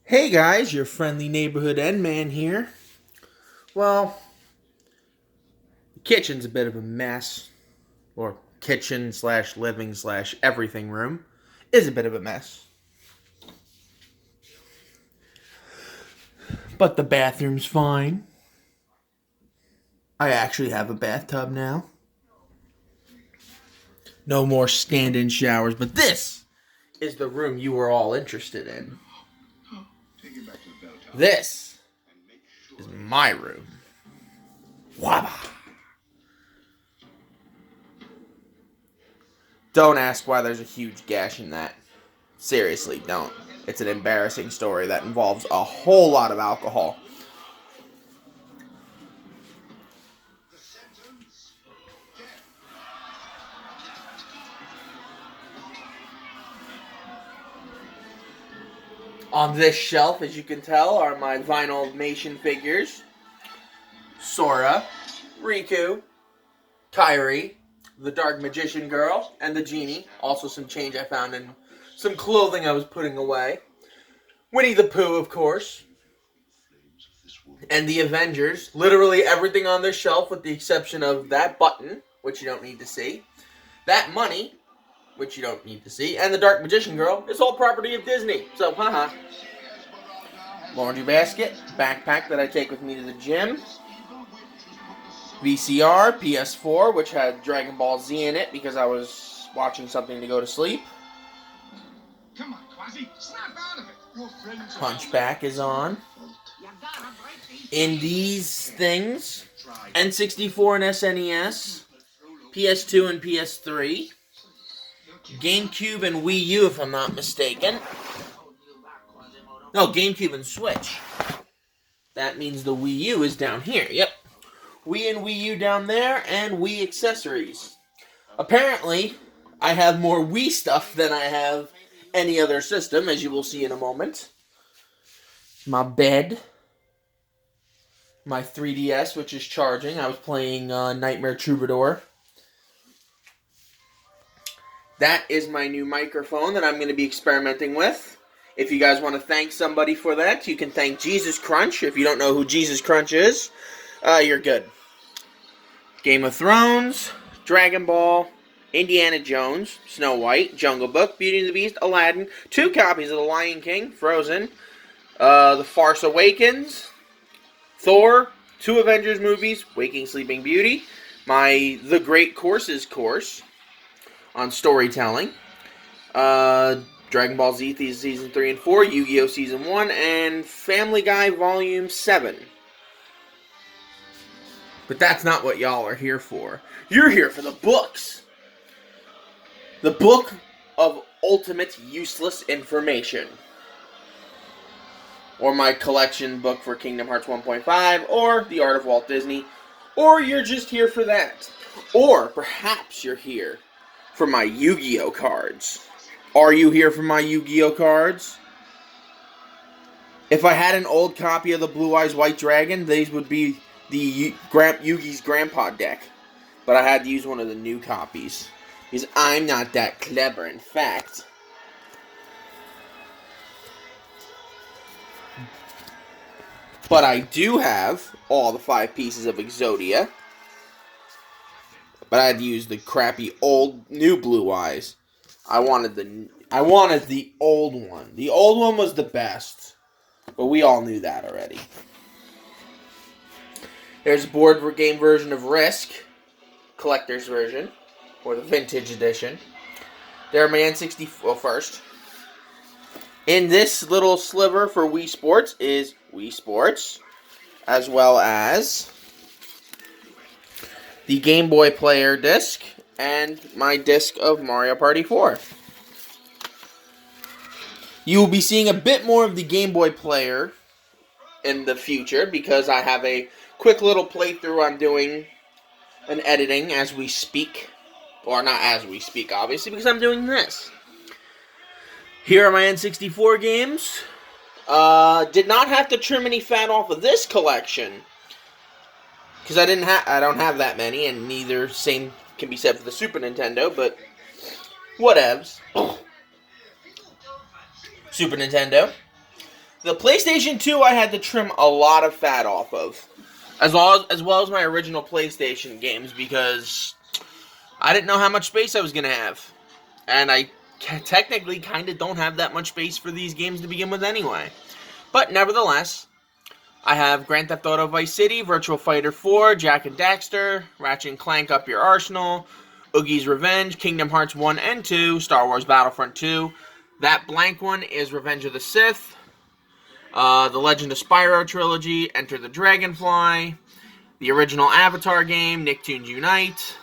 Hey guys, your friendly neighborhood end man here. Well, the kitchen's a bit of a mess, or kitchen slash living slash everything room is a bit of a mess. But the bathroom's fine. I actually have a bathtub now. No more stand-in showers, but this is the room you were all interested in. This is my room. Wabba. Don't ask why there's a huge gash in that. Seriously, don't. It's an embarrassing story that involves a whole lot of alcohol. On this shelf, as you can tell, are my Vinylmation figures. Sora, Riku, Kyrie, the Dark Magician Girl, and the Genie. Also some change I found in some clothing I was putting away. Winnie the Pooh, of course. And the Avengers. Literally everything on this shelf with the exception of that button, which you don't need to see. That money, which you don't need to see. And the Dark Magician Girl is all property of Disney. So, haha. Laundry basket, backpack that I take with me to the gym. VCR, PS4, which had Dragon Ball Z in it because I was watching something to go to sleep. Come on, Quasi, snap out of it. Punchback is on. Indies things, N64 and SNES, PS2 and PS3, GameCube and Wii U if I'm not mistaken. No, GameCube and Switch. That means the Wii U is down here, yep. Wii and Wii U down there, and Wii accessories. Apparently, I have more Wii stuff than I have any other system, as you will see in a moment. My bed. My 3DS, which is charging. I was playing Nightmare Troubadour. That is my new microphone that I'm going to be experimenting with. If you guys want to thank somebody for that, you can thank Jesus Crunch. If you don't know who Jesus Crunch is, you're good. Game of Thrones, Dragon Ball, Indiana Jones, Snow White, Jungle Book, Beauty and the Beast, Aladdin, 2 copies of The Lion King, Frozen, The Farce Awakens, Thor, 2 Avengers movies, Waking Sleeping Beauty, my The Great Courses course on storytelling, Dragon Ball Z Season 3 and 4, Yu-Gi-Oh! Season 1, and Family Guy Volume 7. But that's not what y'all are here for. You're here for the books. The book of ultimate useless information. Or my collection book for Kingdom Hearts 1.5, or The Art of Walt Disney, or you're just here for that. Or perhaps you're here for my Yu-Gi-Oh! Cards. Are you here for my Yu-Gi-Oh! Cards? If I had an old copy of the Blue Eyes White Dragon, these would be the Yugi's Grandpa deck. But I had to use one of the new copies. Because I'm not that clever, in fact. But I do have all the 5 pieces of Exodia. But I had to use the crappy old new Blue Eyes. I wanted the old one. The old one was the best. But we all knew that already. There's a board game version of Risk. Collector's version. Or the vintage edition. There are my N64 first. In this little sliver for Wii Sports is Wii Sports. As well as the Game Boy Player disc. And my disc of Mario Party 4. You will be seeing a bit more of the Game Boy Player in the future because I have a quick little playthrough I'm doing and editing as we speak. Or not as we speak, obviously, because I'm doing this. Here are my N64 games. Did not have to trim any fat off of this collection. Because I don't have that many, and neither same can be said for the Super Nintendo, but whatevs. Super Nintendo. The PlayStation 2 I had to trim a lot of fat off of. As well as my original PlayStation games, because I didn't know how much space I was going to have. And I technically kind of don't have that much space for these games to begin with anyway. But nevertheless, I have Grand Theft Auto Vice City, Virtua Fighter 4, Jak and Daxter, Ratchet and Clank Up Your Arsenal, Oogie's Revenge, Kingdom Hearts 1 and 2, Star Wars Battlefront 2. That blank one is Revenge of the Sith, the Legend of Spyro trilogy, Enter the Dragonfly, the original Avatar game, Nicktoons Unite.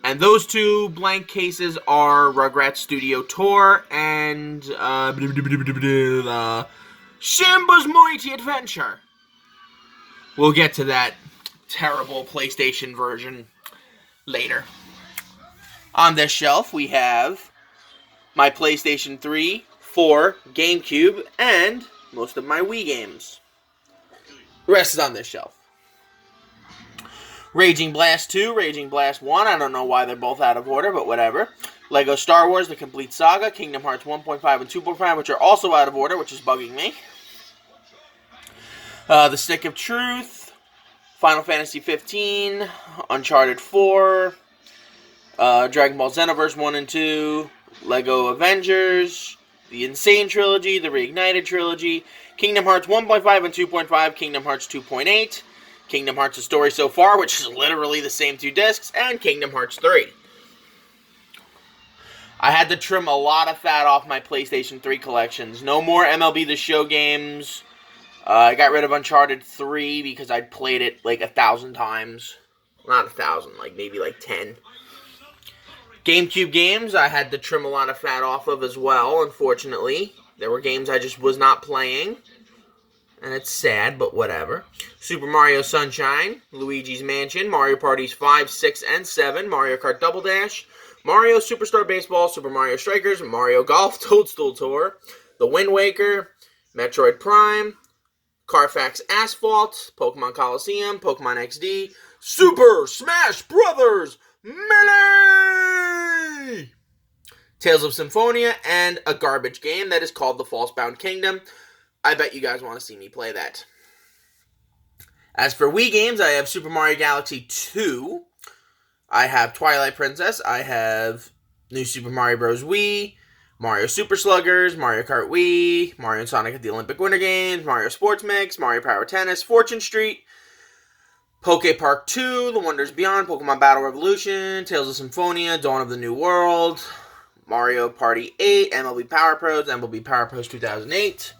And those two blank cases are Rugrats Studio Tour and Simba's Mighty Adventure. We'll get to that terrible PlayStation version later. On this shelf, we have my PlayStation 3, 4, GameCube, and most of my Wii games. The rest is on this shelf. Raging Blast 2, Raging Blast 1, I don't know why they're both out of order, but whatever. Lego Star Wars, The Complete Saga, Kingdom Hearts 1.5 and 2.5, which are also out of order, which is bugging me. The Stick of Truth, Final Fantasy 15, Uncharted 4, Dragon Ball Xenoverse 1 and 2, Lego Avengers, the Insane Trilogy, the Reignited Trilogy, Kingdom Hearts 1.5 and 2.5, Kingdom Hearts 2.8, Kingdom Hearts A Story So Far, which is literally the same two discs, and Kingdom Hearts 3. I had to trim a lot of fat off my PlayStation 3 collections. No more MLB The Show games. I got rid of Uncharted 3 because I'd played it like 1,000 times. Not 1,000, like maybe like 10. GameCube games, I had to trim a lot of fat off of as well, unfortunately. There were games I just was not playing. And it's sad, but whatever. Super Mario Sunshine, Luigi's Mansion, Mario Parties 5, 6, and 7, Mario Kart Double Dash, Mario Superstar Baseball, Super Mario Strikers, Mario Golf Toadstool Tour, The Wind Waker, Metroid Prime, Carfax Asphalt, Pokemon Coliseum, Pokemon XD, Super Smash Brothers Melee! Tales of Symphonia, and a garbage game that is called The False-Bound Kingdom. I bet you guys want to see me play that. As for Wii games, I have Super Mario Galaxy 2. I have Twilight Princess. I have New Super Mario Bros. Wii, Mario Super Sluggers, Mario Kart Wii, Mario and Sonic at the Olympic Winter Games, Mario Sports Mix, Mario Power Tennis, Fortune Street, Poke Park 2, The Wonders Beyond, Pokemon Battle Revolution, Tales of Symphonia, Dawn of the New World, Mario Party 8, MLB Power Pros, MLB Power Pros 2008.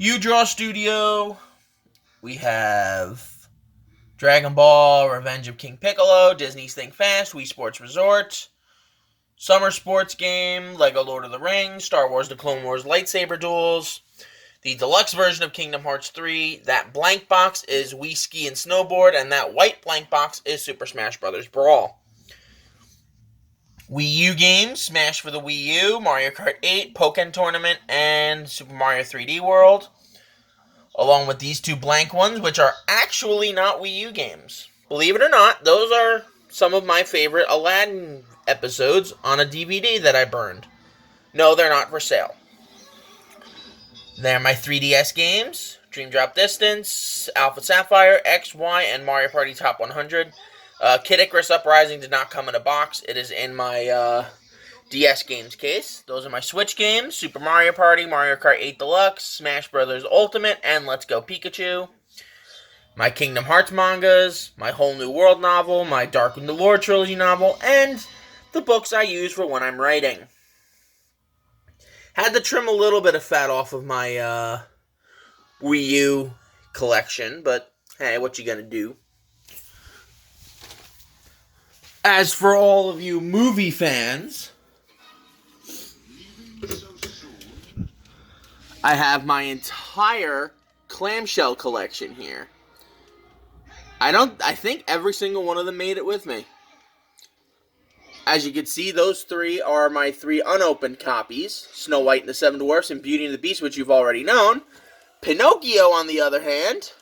U-Draw Studio, we have Dragon Ball, Revenge of King Piccolo, Disney's Think Fast, Wii Sports Resort, Summer Sports Game, Lego Lord of the Rings, Star Wars The Clone Wars Lightsaber Duels, the deluxe version of Kingdom Hearts 3, that blank box is Wii Ski and Snowboard, and that white blank box is Super Smash Bros. Brawl. Wii U games, Smash for the Wii U, Mario Kart 8, Pokken Tournament, and Super Mario 3D World. Along with these two blank ones, which are actually not Wii U games. Believe it or not, those are some of my favorite Aladdin episodes on a DVD that I burned. No, they're not for sale. They're my 3DS games, Dream Drop Distance, Alpha Sapphire, X, Y, and Mario Party Top 100. Kid Icarus Uprising did not come in a box. It is in my DS games case. Those are my Switch games, Super Mario Party, Mario Kart 8 Deluxe, Smash Bros. Ultimate, and Let's Go Pikachu. My Kingdom Hearts mangas, my Whole New World novel, my Dark and the Lore trilogy novel, and the books I use for when I'm writing. Had to trim a little bit of fat off of my Wii U collection, but hey, what you gonna do? As for all of you movie fans, I have my entire clamshell collection here. I think every single one of them made it with me. As you can see, those three are my 3 unopened copies. Snow White and the Seven Dwarfs and Beauty and the Beast, which you've already known. Pinocchio, on the other hand,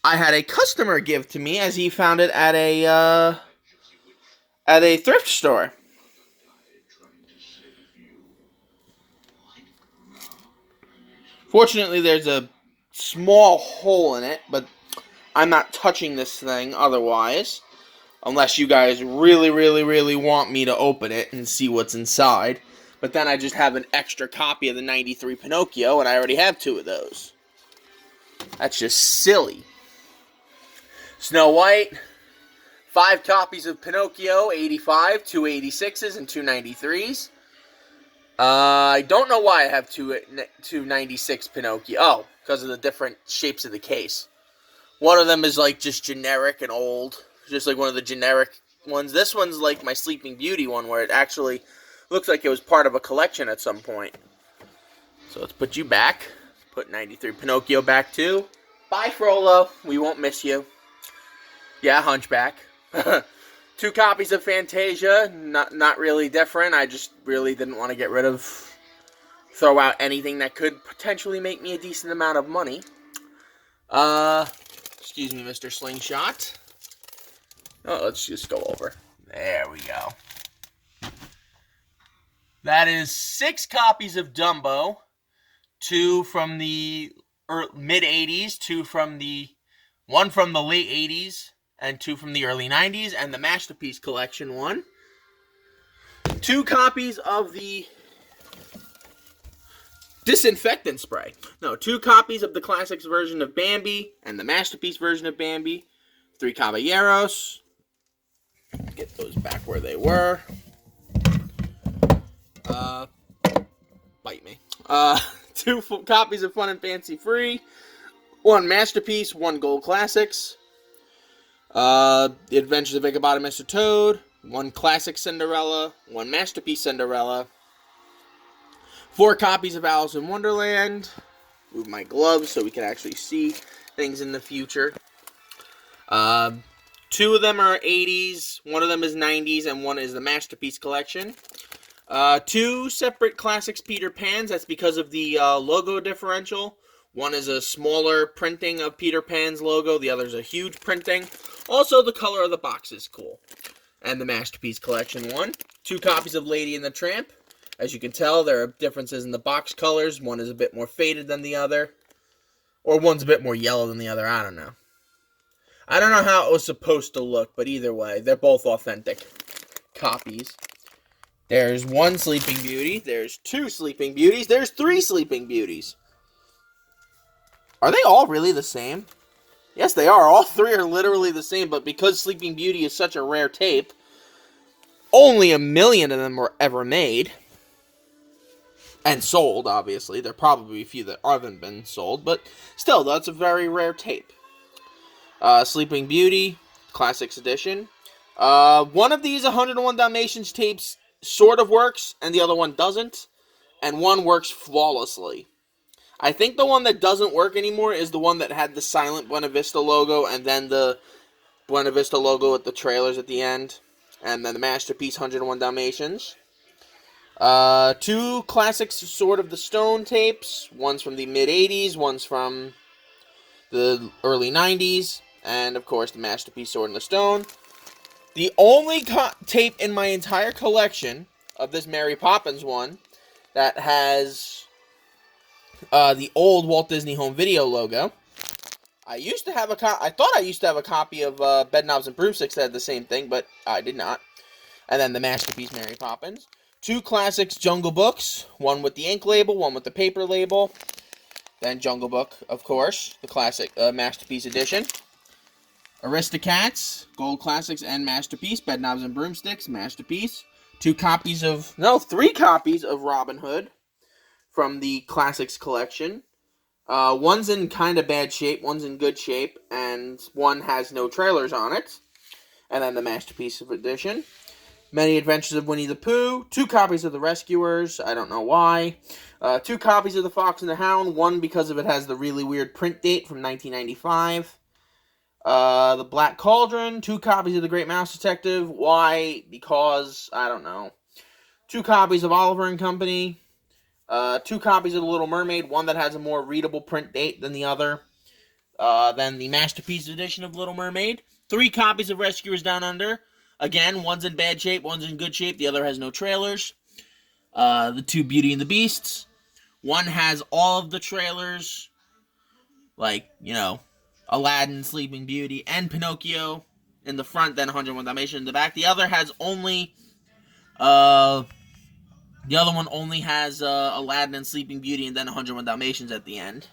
I had a customer give to me as he found it at a thrift store. Fortunately, there's a small hole in it, but I'm not touching this thing otherwise. Unless you guys really, really, really want me to open it and see what's inside. But then I just have an extra copy of the 93 Pinocchio, and I already have 2 of those. That's just silly. Snow White, 5 copies of Pinocchio, 85, 2 86s, and 2 93s. I don't know why I have two 96 Pinocchio. Oh, because of the different shapes of the case. One of them is like just generic and old. Just like one of the generic ones. This one's like my Sleeping Beauty one, where it actually looks like it was part of a collection at some point. So let's put you back. Put 93 Pinocchio back too. Bye, Frollo. We won't miss you. Yeah, Hunchback. 2 copies of Fantasia. Not really different. I just really didn't want to get rid of... throw out anything that could potentially make me a decent amount of money. Excuse me, Mr. Slingshot. Oh, let's just go over. There we go. That is 6 copies of Dumbo. 2 from the mid-'80s, 1 from the late 80s, and 2 from the early 90s, and the Masterpiece Collection one. 2 copies of the disinfectant spray. No, 2 copies of the Classics version of Bambi, and the Masterpiece version of Bambi. 3 Caballeros. Get those back where they were. Bite me. 2 copies of Fun and Fancy Free. 1 Masterpiece, 1 Gold Classics. The Adventures of Ichabod and Mr. Toad. 1 Classic Cinderella. 1 Masterpiece Cinderella. 4 copies of Alice in Wonderland. Move my gloves so we can actually see things in the future. 2 of them are 80s, 1 of them is 90s, and 1 is the Masterpiece Collection. 2 separate Classics Peter Pans, that's because of the logo differential. 1 is a smaller printing of Peter Pan's logo, the other is a huge printing. Also, the color of the box is cool. And the Masterpiece Collection one. 2 copies of Lady and the Tramp. As you can tell, there are differences in the box colors. 1 is a bit more faded than the other. Or 1's a bit more yellow than the other, I don't know. I don't know how it was supposed to look, but either way, they're both authentic copies. There's 1 Sleeping Beauty, there's 2 Sleeping Beauties, there's 3 Sleeping Beauties. Are they all really the same? Yes, they are. All 3 are literally the same, but because Sleeping Beauty is such a rare tape, only 1 million of them were ever made. And sold, obviously. There are probably a few that haven't been sold, but still, that's a very rare tape. Sleeping Beauty, Classics Edition. One of these 101 Dalmatians tapes sort of works, and the other one doesn't. And 1 works flawlessly. I think the one that doesn't work anymore is the one that had the silent Buena Vista logo, and then the Buena Vista logo with the trailers at the end. And then the Masterpiece 101 Dalmatians. 2 Classics Sword of the Stone tapes. One's from the mid-'80s, one's from the early 90s. And, of course, the Masterpiece Sword in the Stone. The only tape in my entire collection of this Mary Poppins one that has the old Walt Disney Home Video logo. I used to have I thought I used to have a copy of Bedknobs and Broomsticks that had the same thing, but I did not. And then the Masterpiece Mary Poppins. 2 Classics Jungle Books. 1 with the ink label, 1 with the paper label. Then Jungle Book, of course, the classic Masterpiece edition. Aristocats, Gold Classics and Masterpiece, Bedknobs and Broomsticks, Masterpiece. 3 copies of Robin Hood from the Classics collection. One's in kind of bad shape, one's in good shape, and 1 has no trailers on it. And then the Masterpiece edition. Many Adventures of Winnie the Pooh. 2 copies of The Rescuers. I don't know why. 2 copies of The Fox and the Hound. 1 because of it has the really weird print date from 1995. The Black Cauldron. 2 copies of The Great Mouse Detective. Why? Because, I don't know. 2 copies of Oliver and Company. 2 copies of The Little Mermaid. 1 that has a more readable print date than the other. Then the Masterpiece edition of Little Mermaid. 3 copies of Rescuers Down Under. Again, 1's in bad shape, 1's in good shape. The other has no trailers. The 2 Beauty and the Beasts. One has all of the trailers, like, Aladdin, Sleeping Beauty, and Pinocchio in the front, then 101 Dalmatians in the back. The other has only, the other one only has Aladdin and Sleeping Beauty, and then 101 Dalmatians at the end.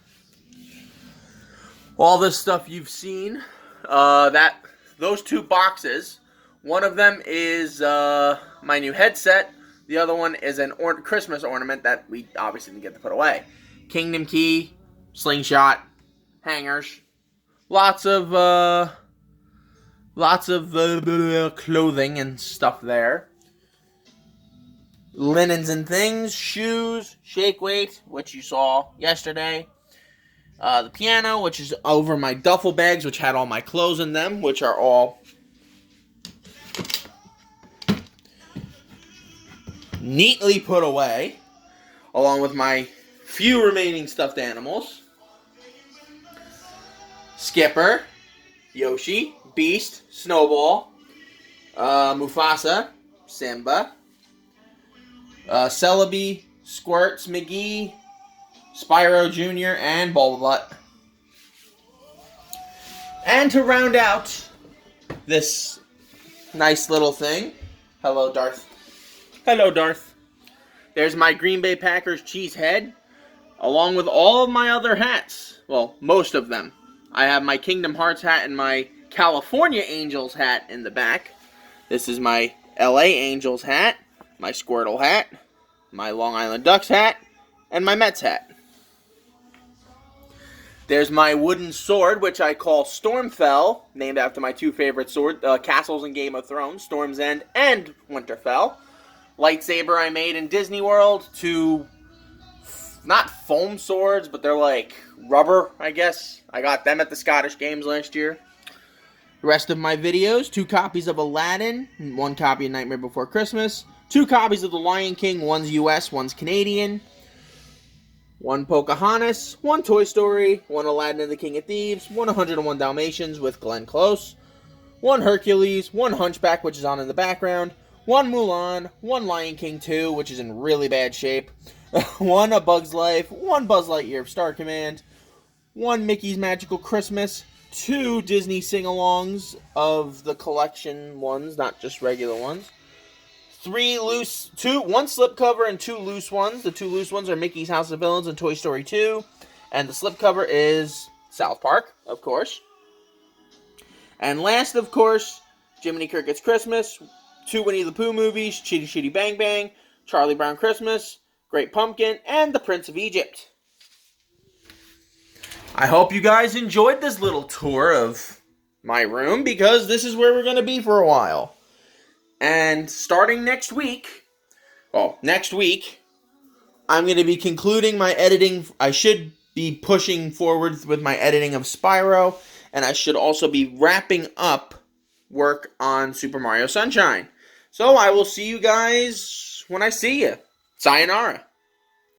All this stuff you've seen. Those two boxes. One of them is my new headset. The other one is an Christmas ornament that we obviously didn't get to put away. Kingdom Key, slingshot, hangers, lots of clothing and stuff there. Linens and things, shoes, shake weight, which you saw yesterday. The piano, which is over my duffel bags, which had all my clothes in them, which are all neatly put away, along with my few remaining stuffed animals. Skipper, Yoshi, Beast, Snowball, Mufasa, Simba, Celebi, Squirts, McGee, Spyro Jr., and Bulbabutt. And to round out this nice little thing, hello Darth. Hello Darth. There's my Green Bay Packers cheese head, along with all of my other hats. Well, most of them. I have my Kingdom Hearts hat and my California Angels hat in the back. This is my LA Angels hat, my Squirtle hat, my Long Island Ducks hat, and my Mets hat. There's my wooden sword, which I call Stormfell, named after my two favorite castles in Game of Thrones, Storm's End and Winterfell. Lightsaber I made in Disney World, two, not foam swords, but they're like rubber, I guess. I got them at the Scottish Games last year. The rest of my videos, 2 copies of Aladdin, 1 copy of Nightmare Before Christmas, 2 copies of The Lion King, one's US, one's Canadian, 1 Pocahontas, 1 Toy Story, 1 Aladdin and the King of Thieves, 1 101 Dalmatians with Glenn Close, 1 Hercules, 1 Hunchback, which is on in the background, 1 Mulan, 1 Lion King 2, which is in really bad shape, 1 A Bug's Life, 1 Buzz Lightyear of Star Command, 1 Mickey's Magical Christmas, 2 Disney sing-alongs of the collection ones, not just regular ones, 1 slipcover and 2 loose ones. The 2 loose ones are Mickey's House of Villains and Toy Story 2, and the slipcover is South Park, of course. And last, of course, Jiminy Cricket's Christmas, 2 Winnie the Pooh movies, Chitty Chitty Bang Bang, Charlie Brown Christmas, Great Pumpkin, and The Prince of Egypt. I hope you guys enjoyed this little tour of my room, because this is where we're going to be for a while. And starting next week, I'm going to be concluding my editing. I should be pushing forward with my editing of Spyro, and I should also be wrapping up work on Super Mario Sunshine. So I will see you guys when I see you. Sayonara.